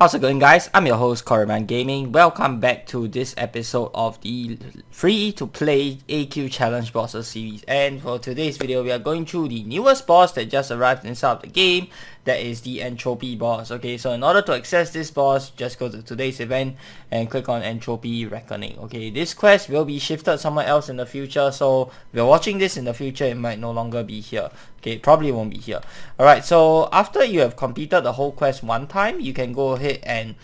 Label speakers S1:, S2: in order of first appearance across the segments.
S1: How's it going, guys? I'm your host Coreyman Gaming. Welcome back to this episode of the free-to-play AQ Challenge Bosses series. And for today's video, we are going through the newest boss that just arrived inside of the game. That is the Entropy boss. Okay, so in order to access this boss, just go to today's event and click on Entropy Reckoning. Okay, this quest will be shifted somewhere else in the future, so if you're watching this in the future, it might no longer be here. Okay, it probably won't be here. Alright, so after you have completed the whole quest one time, you can go ahead and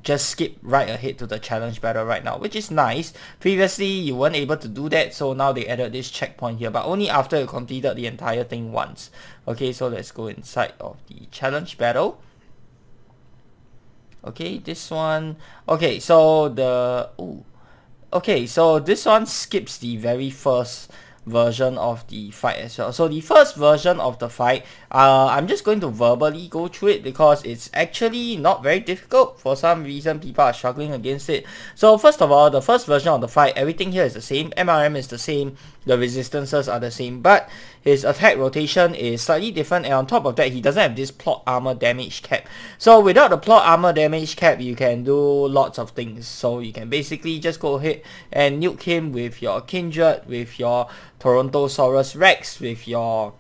S1: just skip right ahead to the challenge battle right now, which is nice. Previously you weren't able to do that, so now they added this checkpoint here, but only after you completed the entire thing once. Okay, so let's go inside of the challenge battle. Okay, this one. Okay, so this one skips the very first version of the fight as well. So the first version of the fight, I'm just going to verbally go through it because it's actually not very difficult. For some reason, people are struggling against it. So first of all, the first version of the fight, everything here is the same. MRM is the same, the resistances are the same, but his attack rotation is slightly different, and on top of that, he doesn't have this plot armor damage cap. So without the plot armor damage cap, you can do lots of things. So you can basically just go ahead and nuke him with your Kindred, with your Torontosaurus Rex, with your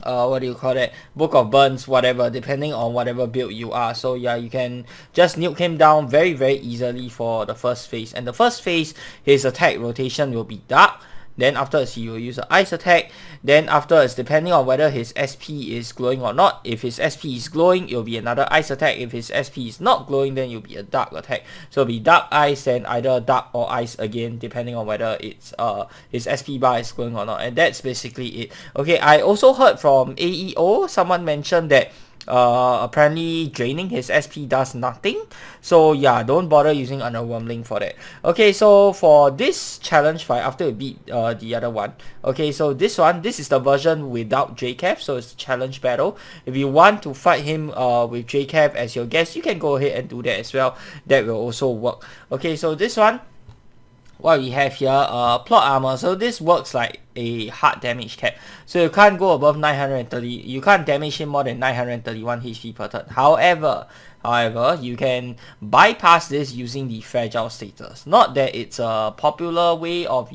S1: what do you call it, Book of Burns, whatever, depending on whatever build you are. So yeah, you can just nuke him down very easily for the first phase. And the first phase, his attack rotation will be dark. Then afterwards he will use an ice attack. Then afterwards, depending on whether his SP is glowing or not, if his SP is glowing, it will be another ice attack. If his SP is not glowing, then it will be a dark attack. So it'll be dark ice and either dark or ice again, depending on whether it's his SP bar is glowing or not. And that's basically it. Okay, I also heard from AEO, someone mentioned that apparently draining his SP does nothing. So yeah, don't bother using Underwhelming for that. Okay, so for this challenge fight, after you beat the other one, okay, so this is the version without JCAF, so it's challenge battle. If you want to fight him with JCAF as your guest, you can go ahead and do that as well. That will also work. Okay, so this one, what we have here, plot armor. So this works like a hard damage cap. So you can't go above 930. You can't damage him more than 931 HP per turn. However, you can bypass this using the fragile status. Not that it's a popular way of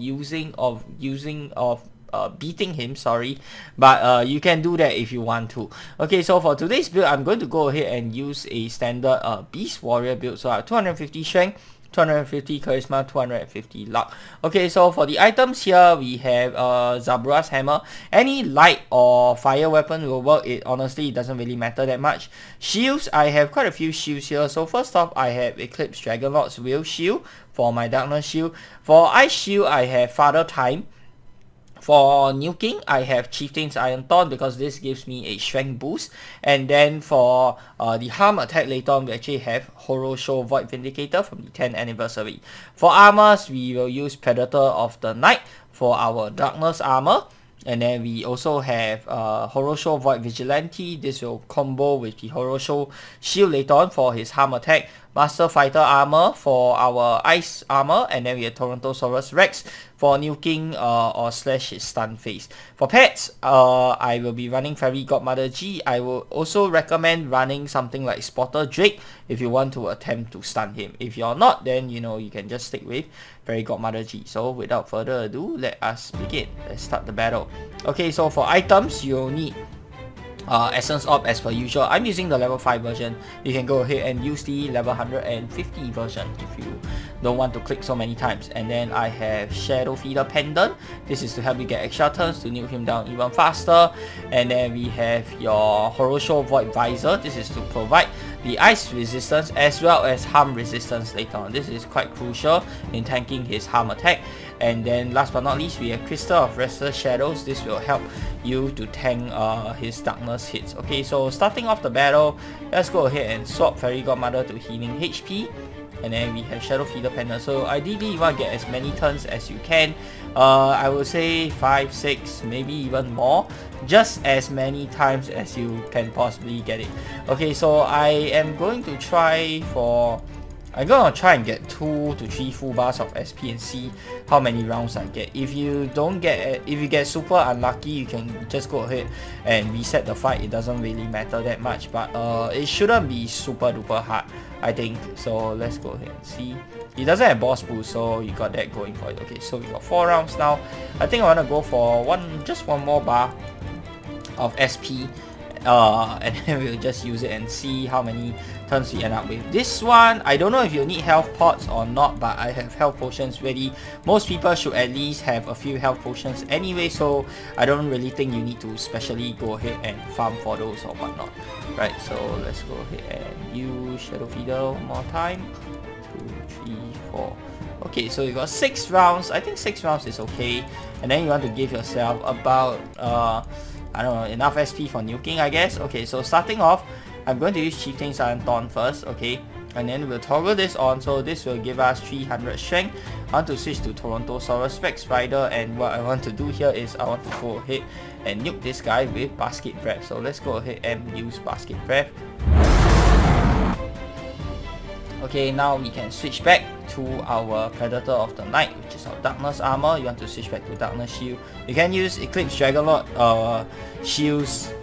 S1: beating him, sorry, but you can do that if you want to. Okay, so for today's build, I'm going to go ahead and use a standard Beast Warrior build. So I have 250 strength, 250 charisma, 250 luck. Okay, so for the items here, we have Zabra's hammer. Any light or fire weapon will work. It honestly doesn't really matter that much. Shields, I have quite a few shields here. So first off, I have Eclipse Dragonlord's Will Shield for my Darkness Shield. For Ice Shield, I have Father Time. For nuking, I have Chieftain's Iron Thorn because this gives me a strength boost. And then for the harm attack later on, we actually have Horosho Void Vindicator from the 10th anniversary. For armors, we will use Predator of the Night for our Darkness armor. And then we also have Horosho Void Vigilante. This will combo with the Horosho Shield later on for his harm attack. Master Fighter armor for our ice armor, and then we have Torontosaurus Rex for nuking or slash his stun phase. For pets, I will be running Fairy Godmother G. I will also recommend running something like Spotter Drake if you want to attempt to stun him. If you're not, then you know you can just stick with Fairy Godmother G. So without further ado, let us begin. Let's start the battle. Okay, so for items, you'll need Essence Orb as per usual. I'm using the level 5 version. You can go ahead and use the level 150 version if you don't want to click so many times. And then I have Shadow Feeder Pendant. This is to help you get extra turns to nuke him down even faster. And then we have your Horosho Void Visor. This is to provide the ice resistance as well as harm resistance later on. This is quite crucial in tanking his harm attack. And then last but not least, we have Crystal of Restless Shadows. This will help you to tank his darkness hits. Okay, so starting off the battle, let's go ahead and swap Fairy Godmother to healing HP. And then we have Shadow Feeder Pendant. So ideally you want to get as many turns as you can. I would say 5, 6, maybe even more. Just as many times as you can possibly get it. Okay, so I am going to try for I'm gonna try and get 2 to 3 full bars of SP and see how many rounds I get. If you don't get, if you get super unlucky, you can just go ahead and reset the fight. It doesn't really matter that much, but it shouldn't be super duper hard, I think. So let's go ahead and see. He doesn't have boss boost, so you got that going for it. Okay, so we got 4 rounds now. I think I want to go for just one more bar of SP, and then we'll just use it and see how many turns we end up with. This one, I don't know if you need health pots or not, but I have health potions ready. Most people should at least have a few health potions anyway, so I don't really think you need to specially go ahead and farm for those or whatnot. Right, so let's go ahead and use Shadow Feeder one more time. 2, 3, 4. Okay, so you got 6 rounds. I think 6 rounds is okay. And then you want to give yourself about I don't know, enough SP for nuking, I guess. Okay, so starting off, I'm going to use Chieftain's Iron Thorn first, okay? And then we'll toggle this on, so this will give us 300 strength. I want to switch to Torontosaurus Spec Spider, and what I want to do here is I want to go ahead and nuke this guy with Basket Breath. So let's go ahead and use Basket Breath. Okay, now we can switch back to our Predator of the Night, which is our Darkness Armor. You want to switch back to Darkness Shield. You can use Eclipse Dragonlord Shield's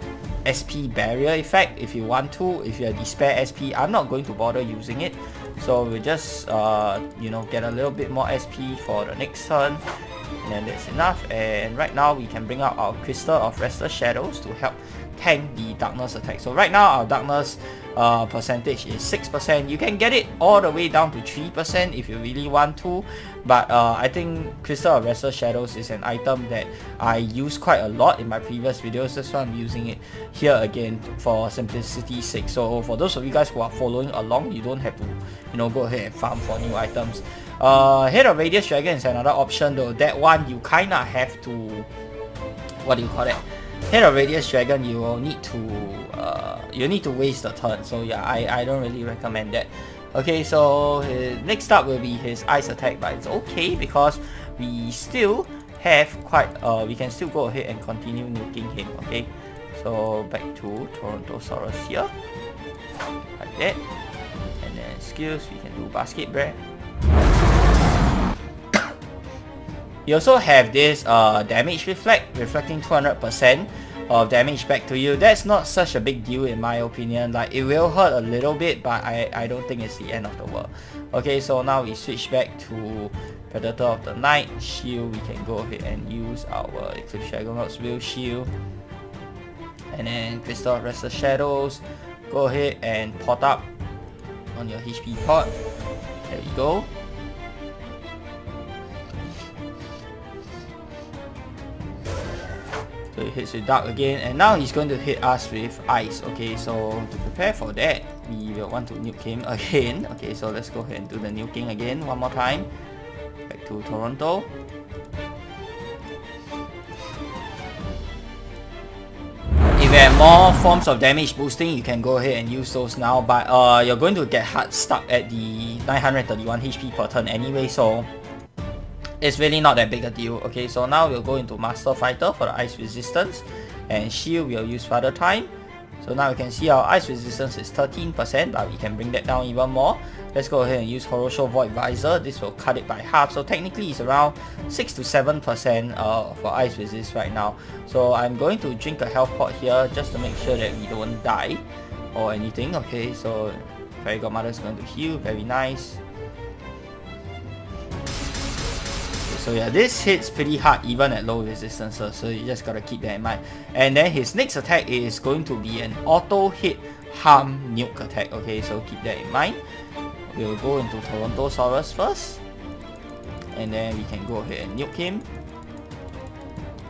S1: SP barrier effect if you want to. If you have Despair SP, I'm not going to bother using it. So we'll just you know, get a little bit more SP for the next turn. And then that's enough. And right now we can bring out our Crystal of Restless Shadows to help tank the darkness attack. So right now our darkness percentage is 6%. You can get it all the way down to 3% if you really want to, but I think Crystal of Restless Shadows is an item that I use quite a lot in my previous videos. That's why I'm using it here again for simplicity's sake. So for those of you guys who are following along, you don't have to, you know, go ahead and farm for new items. Head of Radius Dragon is another option though. That one you kinda have to, what do you call that? Head of Radius Dragon, you will need to waste the turn. So yeah, I don't really recommend that. Okay, so next up will be his ice attack, but it's okay because we still have quite we can still go ahead and continue nuking him. Okay, so back to Torontosaurus here, like that, and then skills we can do Basket Breath. You also have this damage reflect, reflecting 200% of damage back to you. That's not such a big deal in my opinion. Like, it will hurt a little bit, but I don't think it's the end of the world. Okay, so now we switch back to Predator of the Night shield. We can go ahead and use our Eclipse Dragonlord's Will Shield. And then Crystal of Restless Shadows. Go ahead and pot up on your HP pot. There we go. So he hits with Dark again, and now he's going to hit us with Ice. Okay, so to prepare for that, we will want to nuke him again. Okay, so let's go ahead and do the nuking again one more time. Back to Toronto. If you have more forms of damage boosting, you can go ahead and use those now, but you're going to get hard stuck at the 931 HP per turn anyway, so it's really not that big a deal. Okay, so now we'll go into Master Fighter for the Ice Resistance, and Shield we'll use Father Time. So now you can see our Ice Resistance is 13%, but we can bring that down even more. Let's go ahead and use Horosho Void Visor. This will cut it by half, so technically it's around 6 to 7% for Ice Resist right now. So I'm going to drink a health pot here just to make sure that we don't die or anything. Okay, so Fairy Godmother is going to heal, very nice. So yeah, this hits pretty hard even at low resistances, so you just gotta keep that in mind. And then his next attack is going to be an auto hit harm nuke attack. Okay, so keep that in mind. We'll go into Torontosaurus first, and then we can go ahead and nuke him.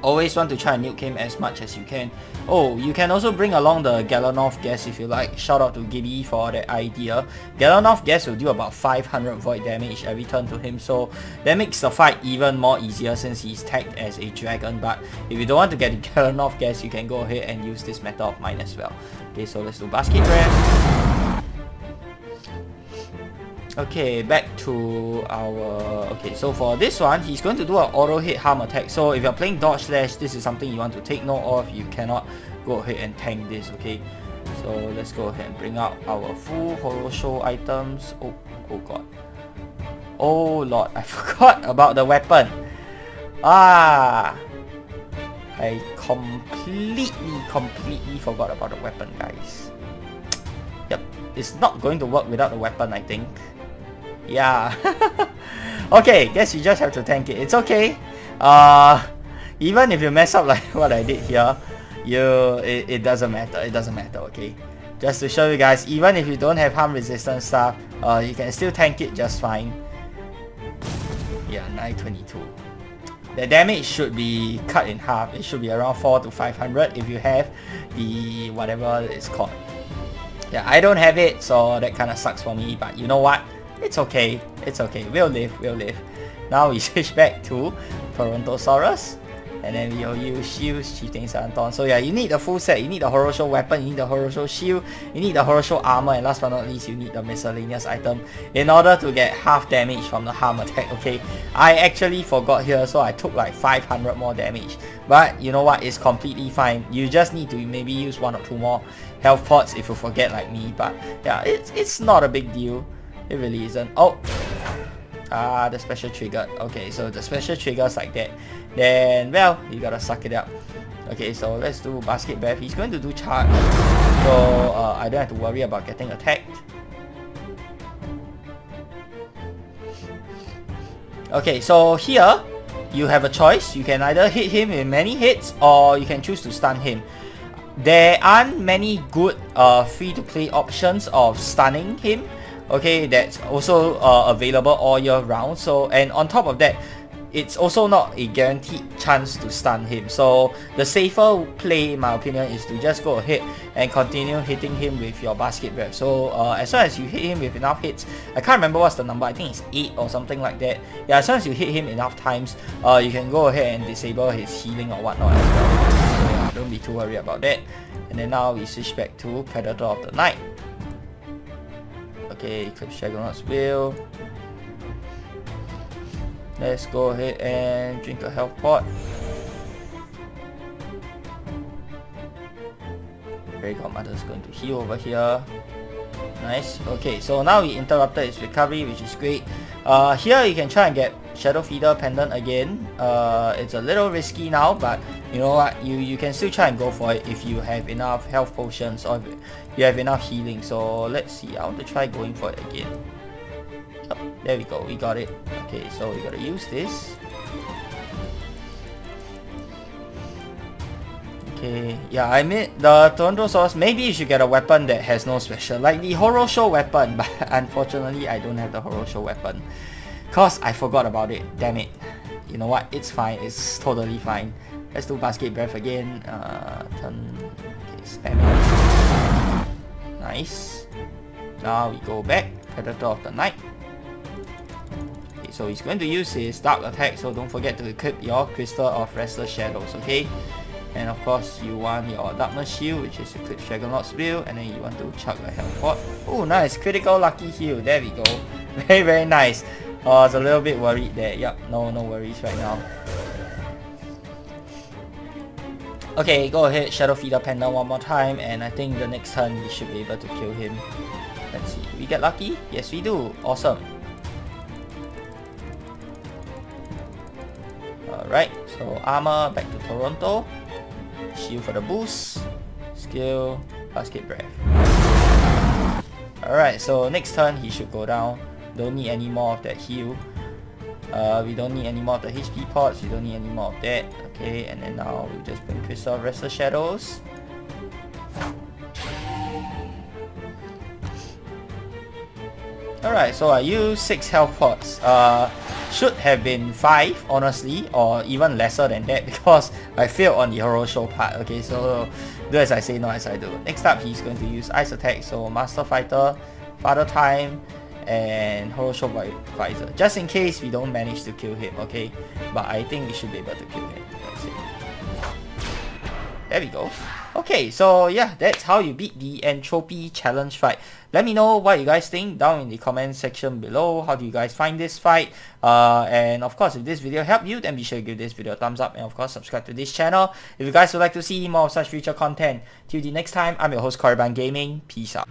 S1: Always want to try and nuke him as much as you can. Oh, you can also bring along the Gallanov gas if you like. Shout out to Gibby for that idea. Gallanov gas will do about 500 void damage every turn to him, so that makes the fight even more easier since he's tagged as a dragon. But if you don't want to get the Gallanov gas, you can go ahead and use this Metal of Mine as well. Okay, so let's do Basket Breath. Okay, back to our... Okay, so for this one, he's going to do an auto hit harm attack. So if you're playing Dodge Slash, this is something you want to take note of. You cannot go ahead and tank this, okay? So So let's go ahead and bring out our full horror show items. Oh god. Oh lord, I forgot about the weapon. I completely forgot about the weapon, guys. Yep, it's not going to work without the weapon, I think. Yeah. Okay, guess you just have to tank it. It's okay. Even if you mess up like what I did here, it doesn't matter. It doesn't matter, okay? Just to show you guys, even if you don't have harm resistant stuff, you can still tank it just fine. Yeah, 922. The damage should be cut in half. It should be around 400 to 500 if you have the whatever it's called. Yeah, I don't have it, so that kind of sucks for me. But you know what? It's okay. It's okay. We'll live. We'll live. Now we switch back to Torontosaurus. And then we'll use shields, chieftain, Saranton. So yeah, you need the full set. You need the horror show weapon, you need the horror show shield, you need the horror show armor, and last but not least, you need the miscellaneous item in order to get half damage from the harm attack, okay? I actually forgot here, so I took like 500 more damage. But you know what, it's completely fine. You just need to maybe use 1 or 2 more health pots if you forget like me. But yeah, it's not a big deal. It really isn't. Oh! The special triggered. Okay, so the special triggers like that. Then, well, you gotta suck it up. Okay, so let's do basket breath. He's going to do charge. So, I don't have to worry about getting attacked. Okay, so here, you have a choice. You can either hit him with many hits, or you can choose to stun him. There aren't many good free-to-play options of stunning him. Okay, that's also available all year round. So, and on top of that, it's also not a guaranteed chance to stun him. So the safer play, in my opinion, is to just go ahead and continue hitting him with your basket breath. So as long as you hit him with enough hits, I can't remember what's the number, I think it's 8 or something like that. Yeah, as long as you hit him enough times, you can go ahead and disable his healing or whatnot as well. So yeah, don't be too worried about that. And then now we switch back to Predator of the Night. Okay, Eclipse Dragonaut's Will. Let's go ahead and drink a health pot. Fairy Godmother is going to heal over here. Nice. Okay, so now we interrupted his recovery, which is great. Here you can try and get Shadow Feeder Pendant again. It's a little risky now, but you know what? You can still try and go for it if you have enough health potions or if you have enough healing. So let's see. I want to try going for it again. Oh, there we go. We got it. Okay, so we gotta use this. Okay, yeah, I mean the Torontosaurus, maybe you should get a weapon that has no special, like the Horror Show weapon, but unfortunately I don't have the Horror Show weapon. Cause I forgot about it, damn it. You know what, it's fine, it's totally fine. Let's do basket breath again. Okay, spam it. Nice. Now we go back, Predator of the Night. Okay, so he's going to use his dark attack, so don't forget to equip your Crystal of Restless Shadows, okay? And of course, you want your Darkness Shield, which is Eclipse Dragonaut's Will, and then you want to chuck a health pot. Oh, nice! Critical Lucky Heal. There we go. Very, very nice. I was a little bit worried there. Yep, no worries right now. Okay, go ahead, Shadow Feeder Pendant one more time, and I think the next turn we should be able to kill him. Let's see. We get lucky? Yes, we do. Awesome. Alright, so armor back to Toronto. Shield for the boost. Skill, basket breath. Alright, so next turn he should go down. Don't need any more of that heal. We don't need any more of the HP pots. We don't need any more of that. Okay, and then now we just bring Crystal of Restless Shadows. Alright, so I use 6 health pots. Should have been 5, honestly, or even lesser than that because I failed on the Horror Show part. Okay, so do as I say, not as I do. Next up, he's going to use Ice Attack, so Master Fighter, Father Time, and Horror Show Visor, just in case we don't manage to kill him, okay? But I think we should be able to kill him. Let's see. There we go. Okay, so yeah, that's how you beat the Entropy challenge fight. Let me know what you guys think down in the comment section below. How do you guys find this fight? And of course, if this video helped you, then be sure to give this video a thumbs up and of course subscribe to this channel if you guys would like to see more of such future content. Till the next time, I'm your host Korriban Gaming. Peace out.